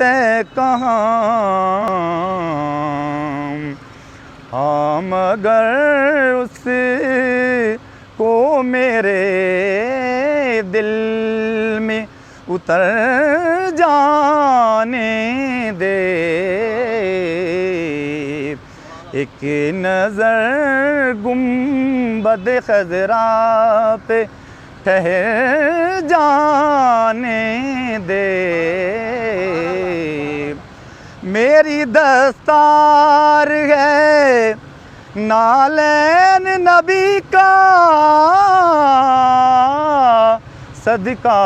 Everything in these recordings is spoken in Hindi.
तय कहाँ। हाँ मगर उस को मेरे दिल में उतर जाने दे। एक नज़र गुंबद खज़रा पे ठहर जाने दे। मेरी दस्तार है नालैन नबी का सदका।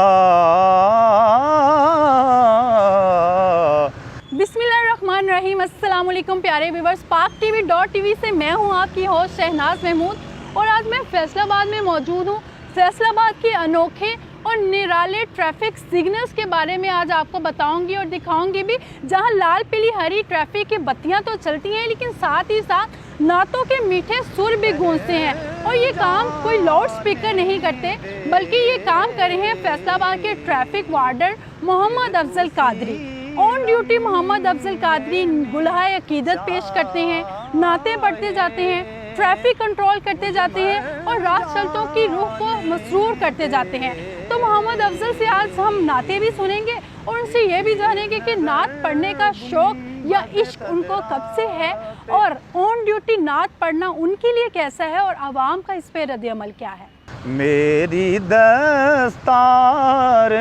बिस्मिल्लाहिर्रहमानिर्रहीम। अस्सलाम वालेकुम प्यारे व्यूवर्स, PakTV.tv से मैं हूं आपकी होस्ट शहनाज महमूद और आज मैं फैसलाबाद में मौजूद हूं। फैसलाबाद के अनोखे और निराले ट्रैफिक सिग्नल्स के बारे में आज आपको बताऊंगी और दिखाऊंगी भी, जहां लाल पीली हरी ट्रैफिक की बत्तियां तो चलती हैं लेकिन साथ ही साथ नातों के मीठे सुर भी गूंजते हैं। और ये काम कोई लाउड स्पीकर नहीं करते बल्कि ये काम कर रहे हैं फैसलाबाद के traffic warden Mohammad Afzal Qadri. On duty Mohammad Afzal Qadri गुलहाए अकीदत पेश करते हैं, नाते पढ़ते जाते हैं, ट्रैफिक कंट्रोल करते जाते हैं और राह चलतों की रूह को मसरूर करते जाते हैं। तो मोहम्मद अफजल से आज हम नाते भी सुनेंगे और उनसे ये भी जानेंगे कि नात पढ़ने का शौक़ या इश्क उनको कब से है और ऑन ड्यूटी नात पढ़ना उनके लिए कैसा है और आवाम का इस पर रद्द-ए-अमल क्या है। मेरी दस्तार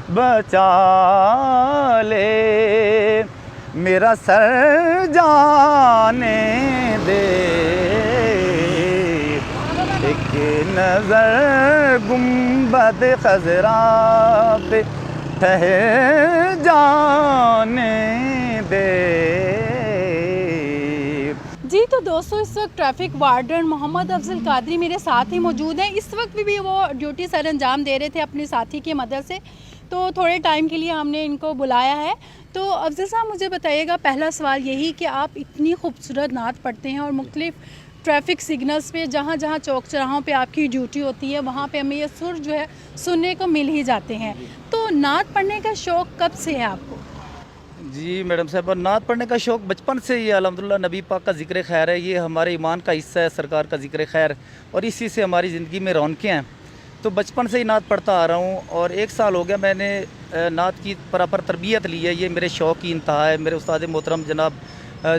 बचा ले, मेरा सर जाने दे। एक नज़र गुंबद खज़रा पे ठहर जाने दे। जी तो दोस्तों, इस वक्त ट्रैफिक वार्डन मोहम्मद अफजल कादरी मेरे साथ ही मौजूद हैं। इस वक्त भी वो ड्यूटी सर अंजाम दे रहे थे अपने साथी की मदद से, तो थोड़े टाइम के लिए हमने इनको बुलाया है। तो अफजल साहब मुझे बताइएगा, पहला सवाल यही कि आप इतनी खूबसूरत नात पढ़ते हैं और मुख्तलिफ ट्रैफिक सिग्नल्स पे जहाँ जहाँ चौक चौराहों पे आपकी ड्यूटी होती है वहाँ पे हमें ये सुर जो है सुनने को मिल ही जाते हैं। तो नात पढ़ने का शौक़ कब से है आपको? जी मैडम साहब, नात पढ़ने का शौक़ बचपन से ही अल्हम्दुलिल्लाह। नबी पाक का ज़िक्र खैर है, ये हमारे ईमान का हिस्सा है, सरकार का ज़िक्र खैर, और इसी से हमारी ज़िंदगी में रौनकें हैं। तो बचपन से ही नात पढ़ता आ रहा हूँ और 1 साल हो गया मैंने नात की प्रॉपर तरबियत ली है। ये मेरे शौक़ की इंतहा है। मेरे उस्ताद मोहतरम जनाब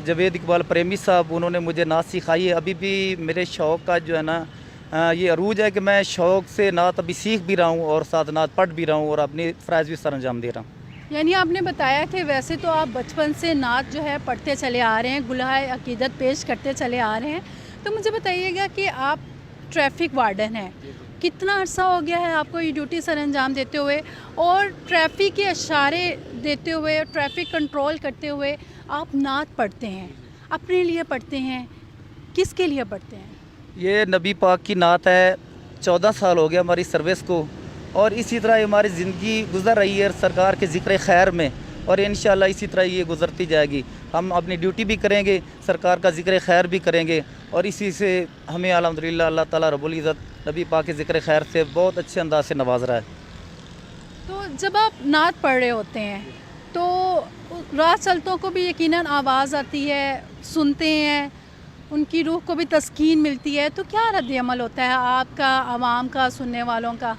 जवेद इकबाल प्रेमी साहब, उन्होंने मुझे नात सिखाई है। अभी भी मेरे शौक़ का जो है ना ये अरूज है कि मैं शौक़ से नात अभी सीख भी रहा हूँ और साथ नात पढ़ भी रहा हूँ और अपनी फ़राइज़ भी सर अंजाम दे रहा हूँ। यानी आपने बताया कि वैसे तो आप बचपन से नात जो है पढ़ते चले आ रहे हैं, गुलहाए अकीदत पेश करते चले आ रहे हैं। तो मुझे बताइएगा कि आप ट्रैफिक वार्डन हैं, कितना अर्सा हो गया है आपको ये ड्यूटी सर अंजाम देते हुए और ट्रैफिक के इशारे देते हुए, ट्रैफिक कंट्रोल करते हुए आप नात पढ़ते हैं, अपने लिए पढ़ते हैं, किसके लिए पढ़ते हैं? ये नबी पाक की नात है। 14 साल हो गया हमारी सर्विस को और इसी तरह हमारी ज़िंदगी गुजर रही है सरकार के ज़िक्र खैर में, और इंशाअल्लाह इसी तरह ये गुजरती जाएगी। हम अपनी ड्यूटी भी करेंगे, सरकार का ज़िक्र खैर भी करेंगे और इसी से हमें अल्हम्दुलिल्लाह अल्लाह ताला रब्बुल इज़्ज़त नबी पाक के ज़िक्र खैर से बहुत अच्छे अंदाज से नवाज रहा है। तो जब आप नात पढ़ रहे होते हैं तो राह चलतों को भी यकीनन आवाज़ आती है, सुनते हैं, उनकी रूह को भी तस्कीन मिलती है। तो क्या रद्द-ए-अमल होता है आपका, आवाम का, सुनने वालों का?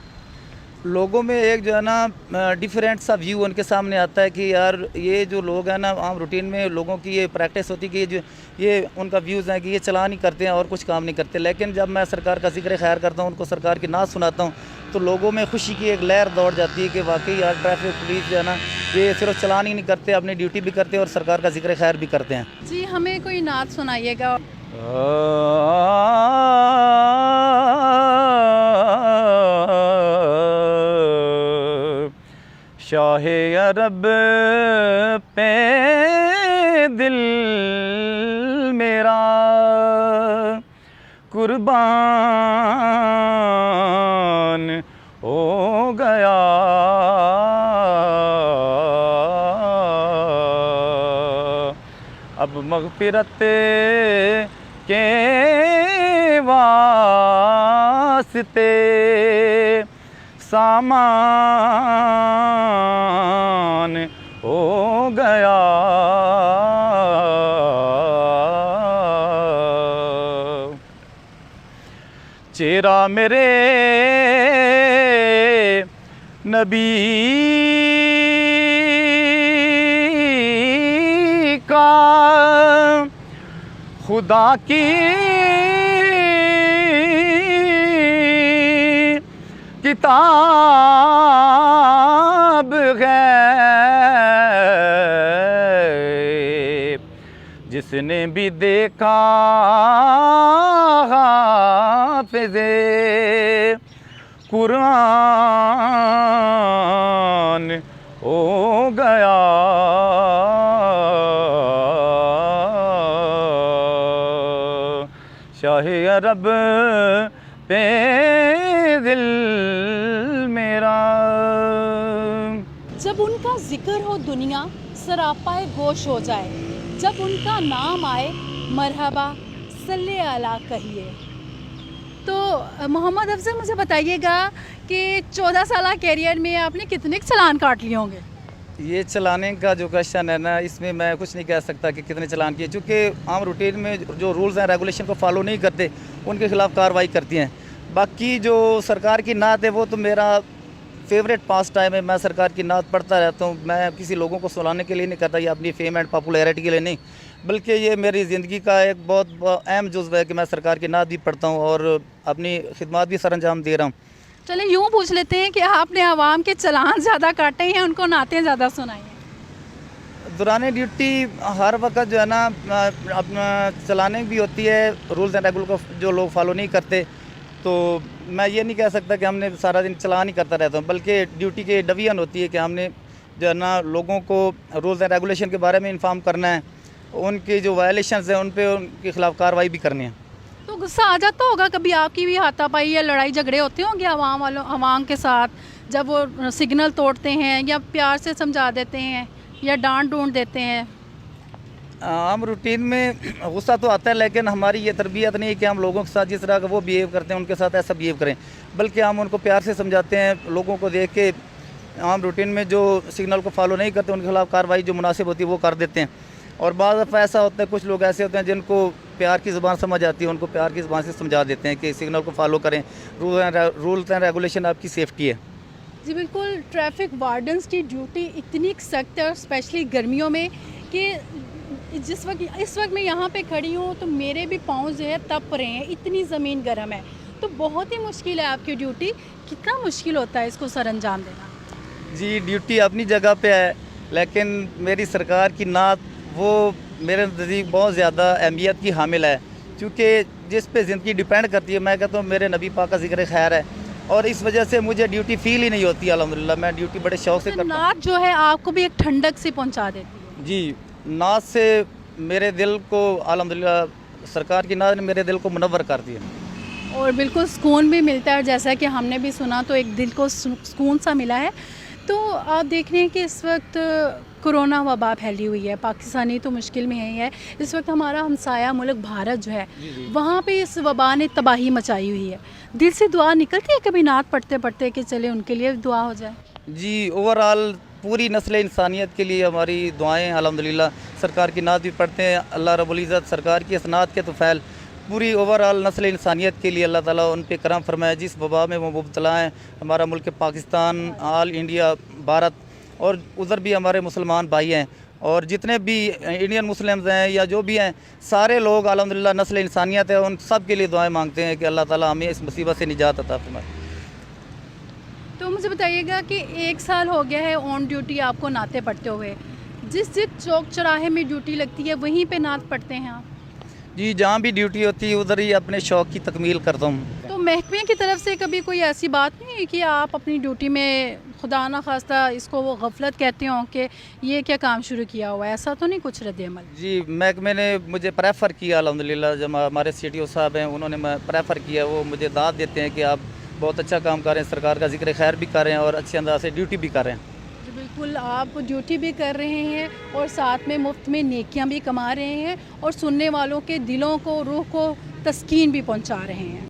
लोगों में एक जो है ना डिफरेंट सा व्यू उनके सामने आता है कि यार ये जो लोग हैं ना, आम रूटीन में लोगों की ये प्रैक्टिस होती है कि ये उनका व्यूज़ है कि ये चला नहीं करते हैं और कुछ काम नहीं करते। लेकिन जब मैं सरकार का ज़िक्र खैर करता हूँ, उनको सरकार की नात सुनाता हूँ, तो लोगों में खुशी की एक लहर दौड़ जाती है कि वाकई यार ट्रैफिक पुलिस जो है ना ये सिर्फ चलान ही नहीं करते, अपनी ड्यूटी भी करते हैं और सरकार का ज़िक्र खैर भी करते हैं। जी हमें कोई नात सुनाइएगा। शाहे अरब पे दिल मेरा कुर्बान हो गया, अब मग़फ़िरत के वास्ते सामान हो गया। चेहरा मेरे नबी का खुदा की किताब है, जिसने भी देखा हाफ़िज़े कुरान हो गया। शाहे अरब पे दिल मेरा। जब उनका जिक्र हो दुनिया सरापाए गोश हो जाए, जब उनका नाम आए मरहबा सल्ले अला कहिए। तो मोहम्मद अफजल, मुझे बताइएगा कि 14 साल कैरियर में आपने कितने चालान काट लिए होंगे? ये चलाने का जो क्वेश्चन है ना, इसमें मैं कुछ नहीं कह सकता कि कितने चलान किए, क्योंकि आम रूटीन में जो रूल्स हैं रेगुलेशन को फॉलो नहीं करते उनके खिलाफ कार्रवाई करती हैं। बाकी जो सरकार की नात है वो तो मेरा फेवरेट पास टाइम है, मैं सरकार की नात पढ़ता रहता हूँ। मैं किसी लोगों को सुनाने के लिए नहीं करता या अपनी फेम एंड पॉपुलैरिटी के लिए नहीं, बल्कि ये मेरी ज़िंदगी का एक बहुत अहम जुज़्व है कि मैं सरकार की नात भी पढ़ता हूँ और अपनी खिदमत भी सरअंजाम दे रहा हूँ। चले यूँ पूछ लेते हैं कि आपने आवाम के चलान ज़्यादा काटे हैं, उनको नातें ज़्यादा सुनाई हैं? दौरान ड्यूटी हर वक्त जो है ना अपना चलाने भी होती है, रूल्स एंड रेगुलेशन को जो लोग फॉलो नहीं करते, तो मैं ये नहीं कह सकता कि हमने सारा दिन चलान ही करता रहता हूँ, बल्कि ड्यूटी की डिवीजन होती है कि हमने जो है ना लोगों को रूल्स एंड रेगुलेशन के बारे में इन्फॉर्म करना है, उनकी जो वायलेशंस हैं उन पे उनके खिलाफ कार्रवाई भी करनी है। तो गुस्सा आ जाता होगा कभी, आपकी भी हाथापाई या लड़ाई झगड़े होते होंगे आवाम के साथ, जब वो सिग्नल तोड़ते हैं या प्यार से समझा देते हैं या डांट डूंट देते हैं? आम रूटीन में गुस्सा तो आता है, लेकिन हमारी ये तरबियत नहीं है कि हम लोगों के साथ जिस तरह का वो बिहेव करते हैं उनके साथ ऐसा बिहेव करें, बल्कि हम उनको प्यार से समझाते हैं। लोगों को देख के आम रूटीन में जो सिग्नल को फॉलो नहीं करते उनके खिलाफ कार्रवाई जो मुनासिब होती है वो कर देते हैं। और बाद दफ़ा ऐसा होता है, कुछ लोग ऐसे होते हैं जिनको प्यार की ज़ुबान समझ आती है, उनको प्यार की ज़ुबान से समझा देते हैं कि सिग्नल को फॉलो करें, रूल्स एंड रेगुलेशन आपकी सेफ्टी है। जी बिल्कुल। ट्रैफिक वार्डन्स की ड्यूटी इतनी सख्त है, और स्पेशली गर्मियों में, कि इस वक्त मैं यहाँ पे खड़ी हूँ तो मेरे भी पाँव जो है तप रहे हैं, इतनी ज़मीन गर्म है। तो बहुत ही मुश्किल है आपकी ड्यूटी। कितना मुश्किल होता है इसको सर अंजाम देना? जी, ड्यूटी अपनी जगह पे है, लेकिन मेरी सरकार की नात वो मेरे नज़दीक बहुत ज़्यादा अहमियत की हामिल है, क्योंकि जिस पे ज़िंदगी डिपेंड करती है। मैं कहता हूँ मेरे नबी पाक का ज़िक्र खैर है, और इस वजह से मुझे ड्यूटी फील ही नहीं होती। अल्हम्दुलिल्लाह मैं ड्यूटी बड़े शौक़ से करता हूँ। नात जो है आपको भी एक ठंडक से पहुँचा देती है। जी, नात से मेरे दिल को अल्हम्दुलिल्लाह सरकार की नात ने मेरे दिल को मुनव्वर कर दिया, और बिल्कुल सुकून भी मिलता है। और जैसा कि हमने भी सुना तो एक दिल को सुकून सा मिला है। तो आप देख रहे हैं कि इस वक्त कोरोना वबा फैली हुई है, पाकिस्तानी तो मुश्किल में ही है। इस वक्त हमारा हमसाया मुल्क भारत जो है, वहाँ पे इस वबा ने तबाही मचाई हुई है। दिल से दुआ निकलती है कभी नात पढ़ते पढ़ते कि चले उनके लिए दुआ हो जाए? जी, ओवरऑल पूरी नस्ल इंसानियत के लिए हमारी दुआएं। अल्हम्दुलिल्लाह सरकार की नात भी पढ़ते हैं। अल्लाह रब्बुल इज़्ज़त सरकार की इस नात के तोफ़ैल पूरी ओवरऑल नस्ल इंसानियत के लिए अल्लाह ताला उन पे करम फरमाए, जिस वबा में वो मुब्तला हैं। हमारा मुल्क पाकिस्तान, ऑल इंडिया, भारत, और उधर भी हमारे मुसलमान भाई हैं, और जितने भी इंडियन मुस्लिम्स हैं या जो भी हैं, सारे लोग अल्हम्दुलिल्लाह नस्ल इंसानियत है, उन सब के लिए दुआएं मांगते हैं कि अल्लाह ताला हमें इस मुसीबत से निजात अता फरमाए। तो मुझे बताइएगा कि 1 साल हो गया है ऑन ड्यूटी आपको नाते पढ़ते हुए। जिस चौक चौराहे में ड्यूटी लगती है वहीं पे नात पढ़ते हैं आप? जी, जहाँ भी ड्यूटी होती है उधर ही अपने शौक़ की तकमील करता हूँ। तो महकमे की तरफ से कभी कोई ऐसी बात नहीं है कि आप अपनी ड्यूटी में खुदा ना खास्ता इसको वो गफलत कहते हों कि ये क्या काम शुरू किया हुआ है, ऐसा तो नहीं कुछ रद्द-ए-अमल? जी, महकमे ने मुझे प्रेफर किया अल्हम्दुलिल्लाह। जब हमारे CTO साहब हैं उन्होंने प्रेफर किया, वो मुझे दाद देते हैं कि आप बहुत अच्छा काम कर रहे हैं, सरकार का जिक्र खैर भी कर रहे हैं और अच्छे अंदाज से ड्यूटी भी कर रहे हैं। जी बिल्कुल, आप ड्यूटी भी कर रहे हैं और साथ में मुफ्त में नेकियां भी कमा रहे हैं और सुनने वालों के दिलों को, रूह को तस्कीन भी पहुंचा रहे हैं।